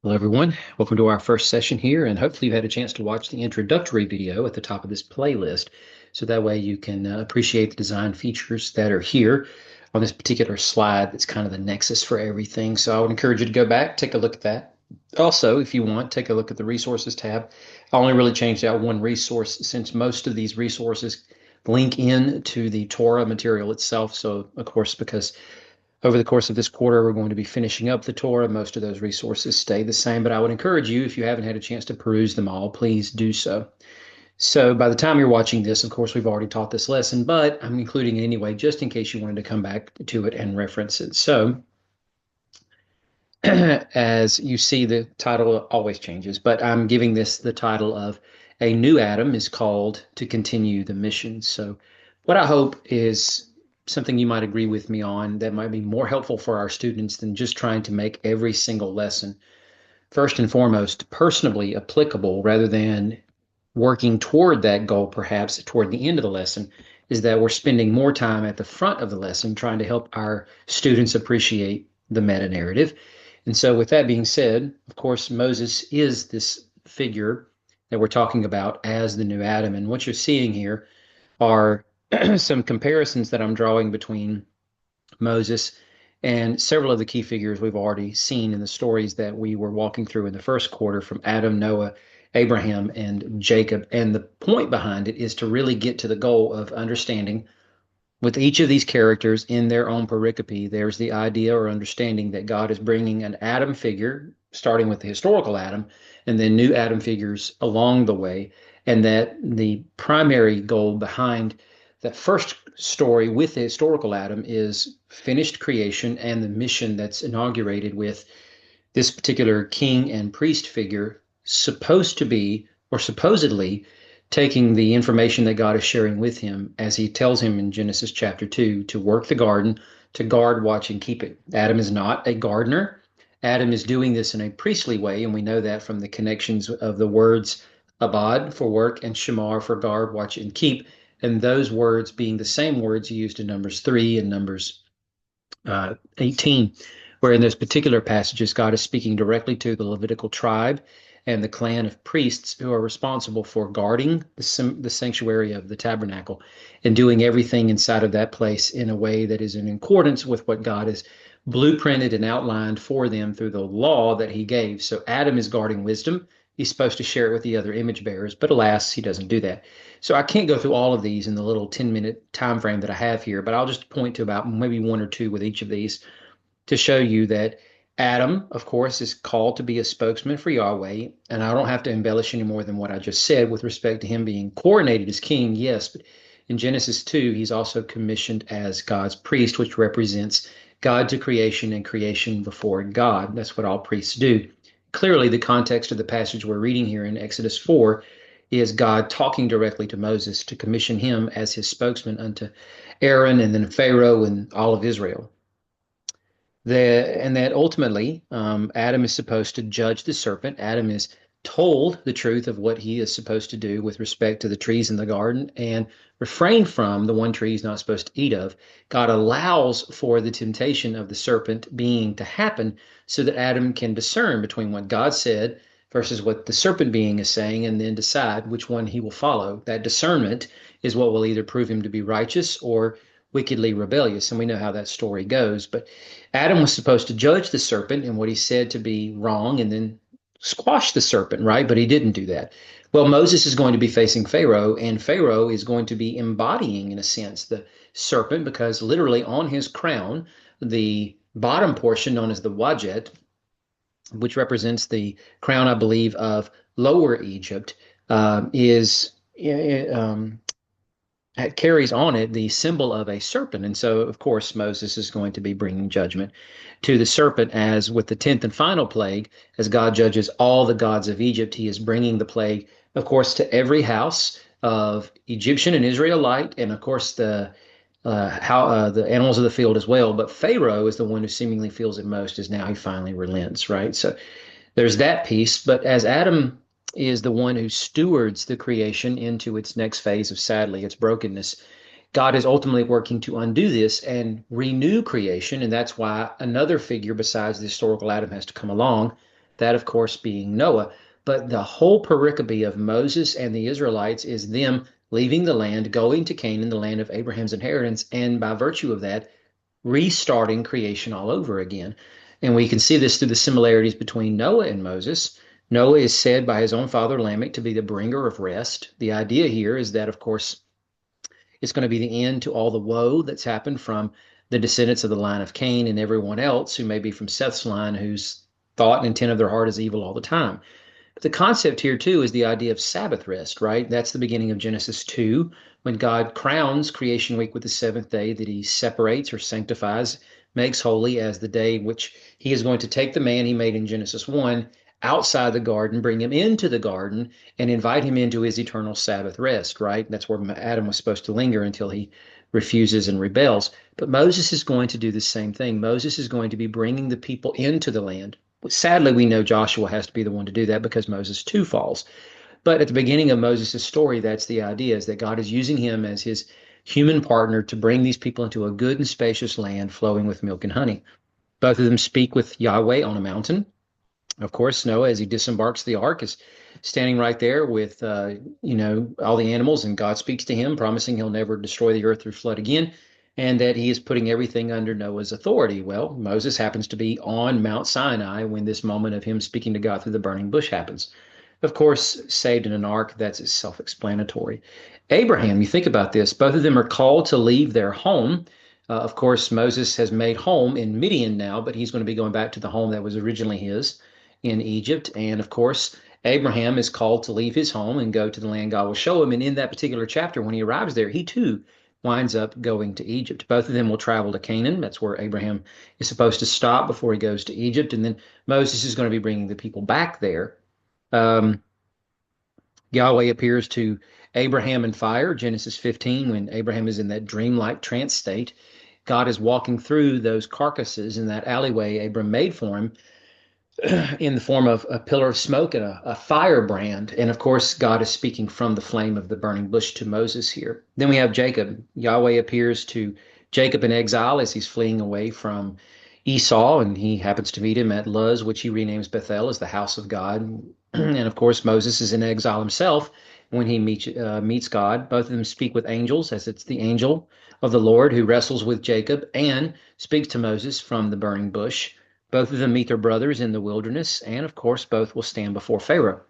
Hello, everyone. Welcome to our first session here, and hopefully you've had a chance to watch the introductory video at the top of this playlist. So that way you can appreciate the design features that are here on this particular slide that's kind of the nexus for everything. So I would encourage you to go back, take a look at that. Also, if you want, take a look at the resources tab. I only really changed out one resource since most of these resources link in to the Torah material itself. So, of course, because over the course of this quarter, we're going to be finishing up the Torah. Most of those resources stay the same, but I would encourage you, if you haven't had a chance to peruse them all, please do so. So by the time you're watching this, of course, we've already taught this lesson, but I'm including it anyway, just in case you wanted to come back to it and reference it. So as you see, the title always changes, but I'm giving this the title of A New Adam is Called to Continue the Mission. So what I hope is something you might agree with me on that might be more helpful for our students than just trying to make every single lesson, first and foremost, personally applicable rather than working toward that goal, perhaps toward the end of the lesson, is that we're spending more time at the front of the lesson trying to help our students appreciate the meta narrative. And so, with that being said, of course, Moses is this figure that we're talking about as the new Adam. And what you're seeing here are some comparisons that I'm drawing between Moses and several of the key figures we've already seen in the stories that we were walking through in the first quarter from Adam, Noah, Abraham, and Jacob. And the point behind it is to really get to the goal of understanding with each of these characters in their own pericope, there's the idea or understanding that God is bringing an Adam figure, starting with the historical Adam, and then new Adam figures along the way. And that the primary goal behind that first story with the historical Adam is finished creation and the mission that's inaugurated with this particular king and priest figure supposed to be, or supposedly, taking the information that God is sharing with him as he tells him in Genesis chapter 2 to work the garden, to guard, watch, and keep it. Adam is not a gardener. Adam is doing this in a priestly way, and we know that from the connections of the words abad for work and shamar for guard, watch, and keep, and those words being the same words used in Numbers 3 and Numbers 18, where in those particular passages, God is speaking directly to the Levitical tribe and the clan of priests who are responsible for guarding the sanctuary of the tabernacle and doing everything inside of that place in a way that is in accordance with what God has blueprinted and outlined for them through the law that he gave. So Adam is guarding wisdom. He's supposed to share it with the other image bearers, but alas, he doesn't do that. So I can't go through all of these in the little 10-minute time frame that I have here, but I'll just point to about maybe one or two with each of these to show you that Adam, of course, is called to be a spokesman for Yahweh. And I don't have to embellish any more than what I just said with respect to him being coronated as king, yes, but in Genesis 2, he's also commissioned as God's priest, which represents God to creation and creation before God. That's what all priests do. Clearly, the context of the passage we're reading here in Exodus 4 is God talking directly to Moses to commission him as his spokesman unto Aaron and then Pharaoh and all of Israel. And that ultimately Adam is supposed to judge the serpent. Adam is told the truth of what he is supposed to do with respect to the trees in the garden and refrain from the one tree he's not supposed to eat of. God allows for the temptation of the serpent being to happen so that Adam can discern between what God said versus what the serpent being is saying and then decide which one he will follow. That discernment is what will either prove him to be righteous or wickedly rebellious. And we know how that story goes. But Adam was supposed to judge the serpent and what he said to be wrong and then squash the serpent, right? But he didn't do that. Well, Moses is going to be facing Pharaoh, and Pharaoh is going to be embodying, in a sense, the serpent because literally on his crown, the bottom portion known as the wajet, which represents the crown, I believe, of Lower Egypt, is it carries on it the symbol of a serpent. And so, of course, Moses is going to be bringing judgment to the serpent, as with the 10th and final plague, as God judges all the gods of Egypt, he is bringing the plague, of course, to every house of Egyptian and Israelite, and of course, the animals of the field as well. But Pharaoh is the one who seemingly feels it most, as now he finally relents, right? So there's that piece. But as Adam is the one who stewards the creation into its next phase of, sadly, its brokenness, God is ultimately working to undo this and renew creation. And that's why another figure besides the historical Adam has to come along, that, of course, being Noah. But the whole pericope of Moses and the Israelites is them leaving the land, going to Canaan, the land of Abraham's inheritance, and by virtue of that, restarting creation all over again. And we can see this through the similarities between Noah and Moses. Noah is said by his own father Lamech to be the bringer of rest. The idea here is that, of course, it's going to be the end to all the woe that's happened from the descendants of the line of Cain and everyone else who may be from Seth's line, whose thought and intent of their heart is evil all the time. But the concept here, too, is the idea of Sabbath rest, right? That's the beginning of Genesis 2, when God crowns creation week with the seventh day that he separates or sanctifies, makes holy as the day which he is going to take the man he made in Genesis 1 outside the garden, bring him into the garden, and invite him into his eternal Sabbath rest, right? That's where Adam was supposed to linger until he refuses and rebels. But Moses is going to do the same thing. Moses is going to be bringing the people into the land. Sadly, we know Joshua has to be the one to do that because Moses too falls. But at the beginning of Moses' story, that's the idea, is that God is using him as his human partner to bring these people into a good and spacious land flowing with milk and honey. Both of them speak with Yahweh on a mountain. Of course, Noah, as he disembarks the ark, is standing right there with, all the animals, and God speaks to him, promising he'll never destroy the earth through flood again, and that he is putting everything under Noah's authority. Well, Moses happens to be on Mount Sinai when this moment of him speaking to God through the burning bush happens. Of course, saved in an ark, that's self-explanatory. Abraham, you think about this, both of them are called to leave their home. Of course, Moses has made home in Midian now, but he's going to be going back to the home that was originally his in Egypt. And of course, Abraham is called to leave his home and go to the land God will show him. And in that particular chapter, when he arrives there, he too winds up going to Egypt. Both of them will travel to Canaan. That's where Abraham is supposed to stop before he goes to Egypt. And then Moses is going to be bringing the people back there. Yahweh appears to Abraham in fire, Genesis 15, when Abraham is in that dreamlike trance state. God is walking through those carcasses in that alleyway Abram made for him in the form of a pillar of smoke and a firebrand. And of course, God is speaking from the flame of the burning bush to Moses here. Then we have Jacob. Yahweh appears to Jacob in exile as he's fleeing away from Esau, and he happens to meet him at Luz, which he renames Bethel as the house of God. And of course, Moses is in exile himself when he meets God. Both of them speak with angels, as it's the angel of the Lord who wrestles with Jacob and speaks to Moses from the burning bush. Both of them meet their brothers in the wilderness, and of course, both will stand before Pharaoh.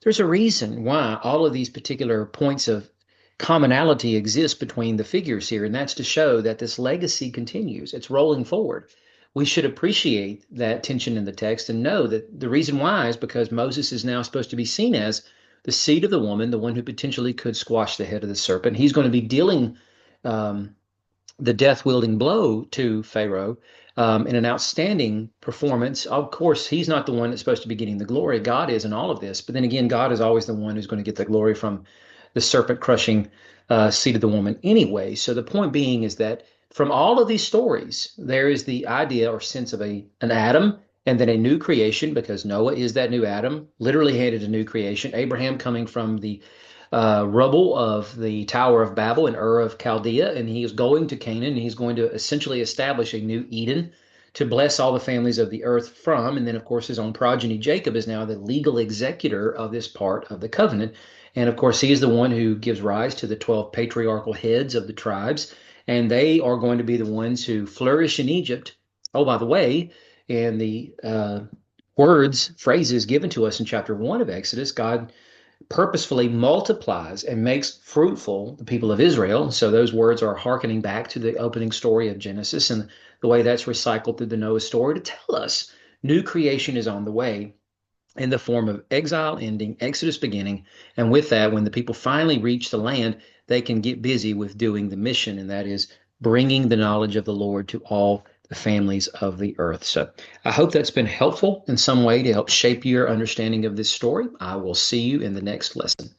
There's a reason why all of these particular points of commonality exist between the figures here, and that's to show that this legacy continues. It's rolling forward. We should appreciate that tension in the text and know that the reason why is because Moses is now supposed to be seen as the seed of the woman, the one who potentially could squash the head of the serpent. He's going to be dealing the death-wielding blow to Pharaoh in an outstanding performance. Of course, he's not the one that's supposed to be getting the glory. God is in all of this. But then again, God is always the one who's going to get the glory from the serpent-crushing seed of the woman anyway. So the point being is that from all of these stories, there is the idea or sense of an Adam and then a new creation, because Noah is that new Adam, literally handed a new creation. Abraham coming from the rubble of the Tower of Babel in Ur of Chaldea, and he is going to Canaan, and he's going to essentially establish a new Eden to bless all the families of the earth from. And then, of course, his own progeny, Jacob, is now the legal executor of this part of the covenant. And of course, he is the one who gives rise to the 12 patriarchal heads of the tribes, and they are going to be the ones who flourish in Egypt. Oh, by the way, in the phrases given to us in chapter 1 of Exodus, God purposefully multiplies and makes fruitful the people of Israel. So those words are hearkening back to the opening story of Genesis and the way that's recycled through the Noah story to tell us new creation is on the way in the form of exile ending, Exodus beginning. And with that, when the people finally reach the land, they can get busy with doing the mission, and that is bringing the knowledge of the Lord to all the families of the earth. So I hope that's been helpful in some way to help shape your understanding of this story. I will see you in the next lesson.